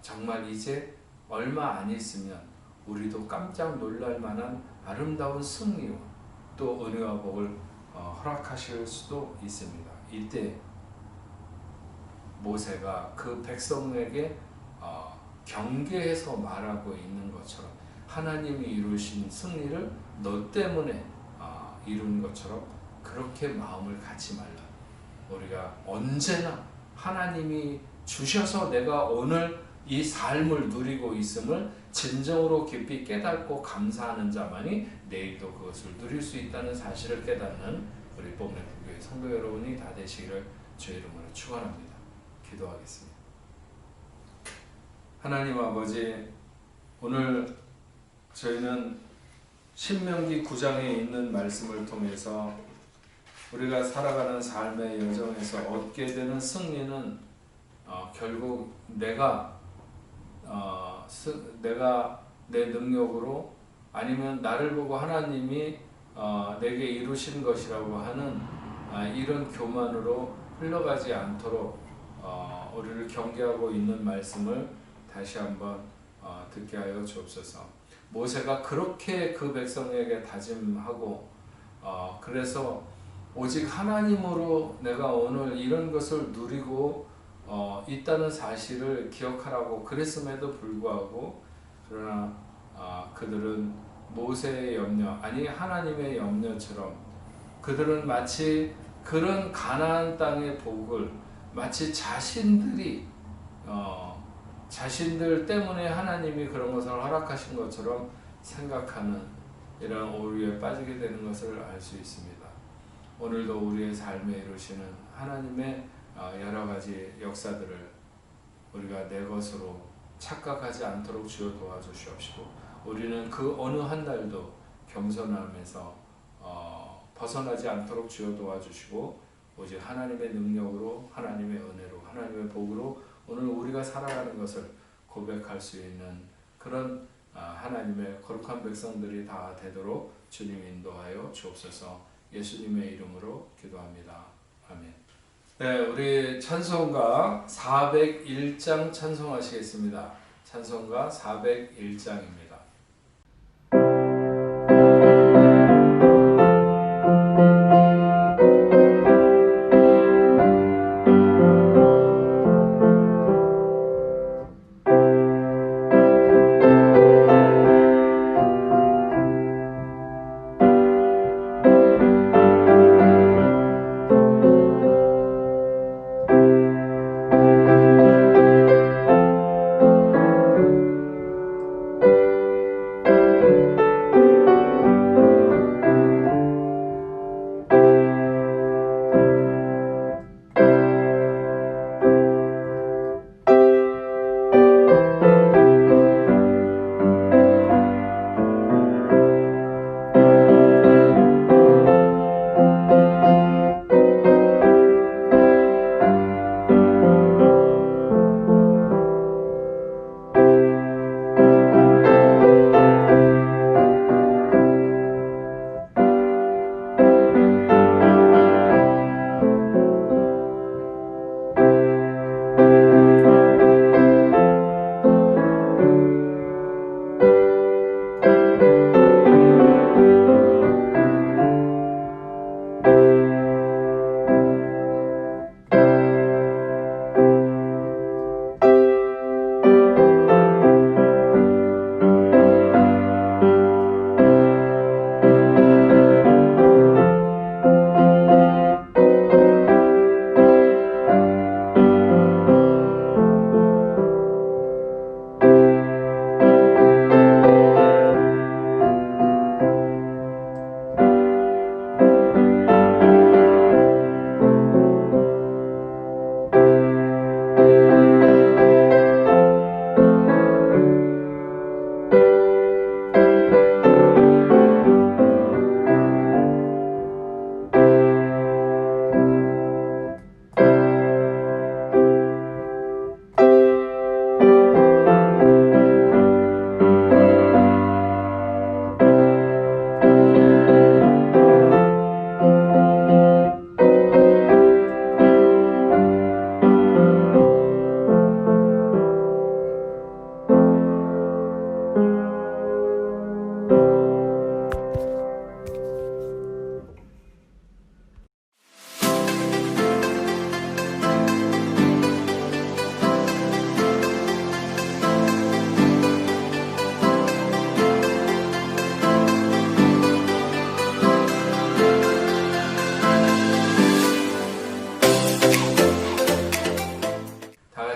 정말 이제 얼마 안 있으면 우리도 깜짝 놀랄 만한 아름다운 승리와 또 은혜와 복을 허락하실 수도 있습니다. 이때 모세가 그 백성에게 경계해서 말하고 있는 것처럼 하나님이 이루신 승리를 너 때문에 이룬 것처럼 그렇게 마음을 갖지 말라. 우리가 언제나 하나님이 주셔서 내가 오늘 이 삶을 누리고 있음을 진정으로 깊이 깨닫고 감사하는 자만이 내일도 그것을 누릴 수 있다는 사실을 깨닫는 우리 봄내부교회 성도 여러분이 다 되시기를 주의 이름으로 축원합니다. 기도하겠습니다. 하나님 아버지, 오늘 저희는 신명기 9장에 있는 말씀을 통해서 우리가 살아가는 삶의 여정에서 얻게 되는 승리는 결국 내가 내 능력으로 아니면 나를 보고 하나님이 내게 이루신 것이라고 하는 이런 교만으로 흘러가지 않도록 우리를 경계하고 있는 말씀을 다시 한번 듣게 하여 주옵소서. 모세가 그렇게 그 백성에게 다짐하고 그래서 오직 하나님으로 내가 오늘 이런 것을 누리고 있다는 사실을 기억하라고 그랬음에도 불구하고 그러나 그들은 모세의 염려 아니 하나님의 염려처럼 그들은 마치 그런 가나안 땅의 복을 마치 자신들 때문에 하나님이 그런 것을 허락하신 것처럼 생각하는 이런 오류에 빠지게 되는 것을 알 수 있습니다. 오늘도 우리의 삶에 이루시는 하나님의 여러 가지 역사들을 우리가 내 것으로 착각하지 않도록 주여 도와주시옵시고 우리는 그 어느 한 날도 겸손함에서 벗어나지 않도록 주여 도와주시고 오직 하나님의 능력으로 하나님의 은혜로 하나님의 복으로 오늘 우리가 살아가는 것을 고백할 수 있는 그런 하나님의 거룩한 백성들이 다 되도록 주님 인도하여 주옵소서. 예수님의 이름으로 기도합니다. 아멘. 네, 우리 찬송가 401장 찬송하시겠습니다. 찬송가 401장입니다.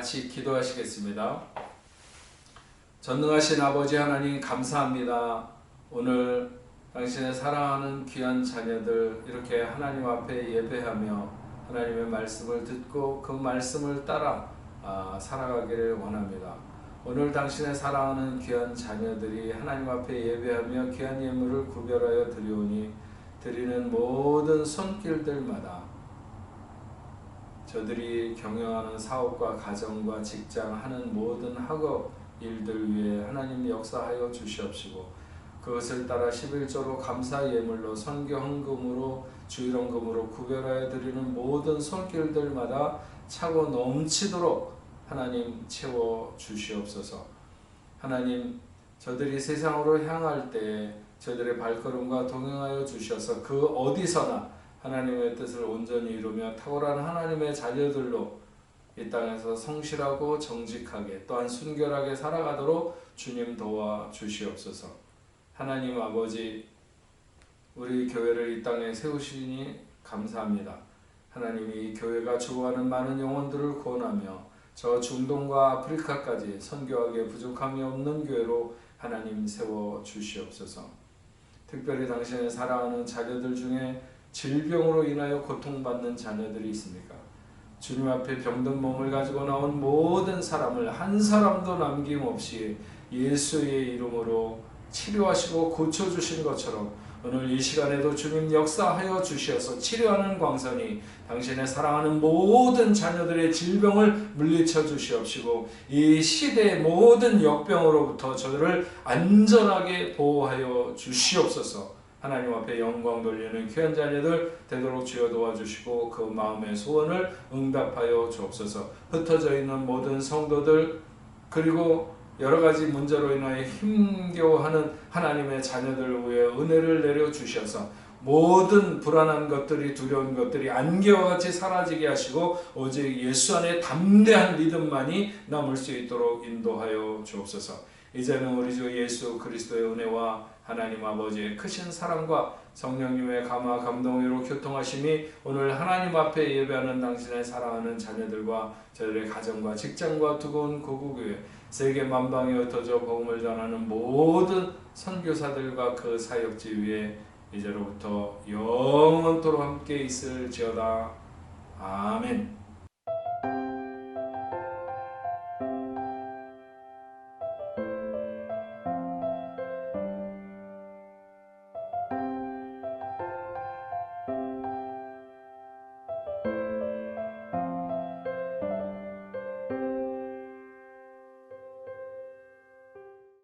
같이 기도하시겠습니다. 전능하신 아버지 하나님 감사합니다. 오늘 당신의 사랑하는 귀한 자녀들 이렇게 하나님 앞에 예배하며 하나님의 말씀을 듣고 그 말씀을 따라 살아가기를 원합니다. 오늘 당신의 사랑하는 귀한 자녀들이 하나님 앞에 예배하며 귀한 예물을 구별하여 드리오니 드리는 모든 손길들마다 저들이 경영하는 사업과 가정과 직장 하는 모든 학업 일들 위해 하나님 역사하여 주시옵시고 그것을 따라 11조로 감사 예물로 선교 헌금으로 주일헌금으로 구별하여 드리는 모든 손길들마다 차고 넘치도록 하나님 채워 주시옵소서. 하나님 저들이 세상으로 향할 때 저들의 발걸음과 동행하여 주셔서 그 어디서나 하나님의 뜻을 온전히 이루며 탁월한 하나님의 자녀들로 이 땅에서 성실하고 정직하게 또한 순결하게 살아가도록 주님 도와 주시옵소서. 하나님 아버지 우리 교회를 이 땅에 세우시니 감사합니다. 하나님이 이 교회가 주고하는 많은 영혼들을 구원하며 저 중동과 아프리카까지 선교하기에 부족함이 없는 교회로 하나님 세워 주시옵소서. 특별히 당신의 사랑하는 자녀들 중에 질병으로 인하여 고통받는 자녀들이 있습니까? 주님 앞에 병든 몸을 가지고 나온 모든 사람을 한 사람도 남김없이 예수의 이름으로 치료하시고 고쳐주신 것처럼 오늘 이 시간에도 주님 역사하여 주시어서 치료하는 광선이 당신의 사랑하는 모든 자녀들의 질병을 물리쳐 주시옵시고 이 시대의 모든 역병으로부터 저들을 안전하게 보호하여 주시옵소서. 하나님 앞에 영광 돌리는 귀한 자녀들 되도록 주여 도와주시고 그 마음의 소원을 응답하여 주옵소서. 흩어져 있는 모든 성도들 그리고 여러가지 문제로 인하여 힘겨워하는 하나님의 자녀들을 위해 은혜를 내려주셔서 모든 불안한 것들이 두려운 것들이 안개와 같이 사라지게 하시고 오직 예수 안에 담대한 믿음만이 남을 수 있도록 인도하여 주옵소서. 이제는 우리 주 예수 그리스도의 은혜와 하나님 아버지의 크신 사랑과 성령님의 감화 감동으로 교통하심이 오늘 하나님 앞에 예배하는 당신의 사랑하는 자녀들과 저들의 가정과 직장과 두고온 고국교회 세계 만방에 흩어져 복음을 전하는 모든 선교사들과 그 사역지 위에 이제로부터 영원토록 함께 있을지어다. 아멘.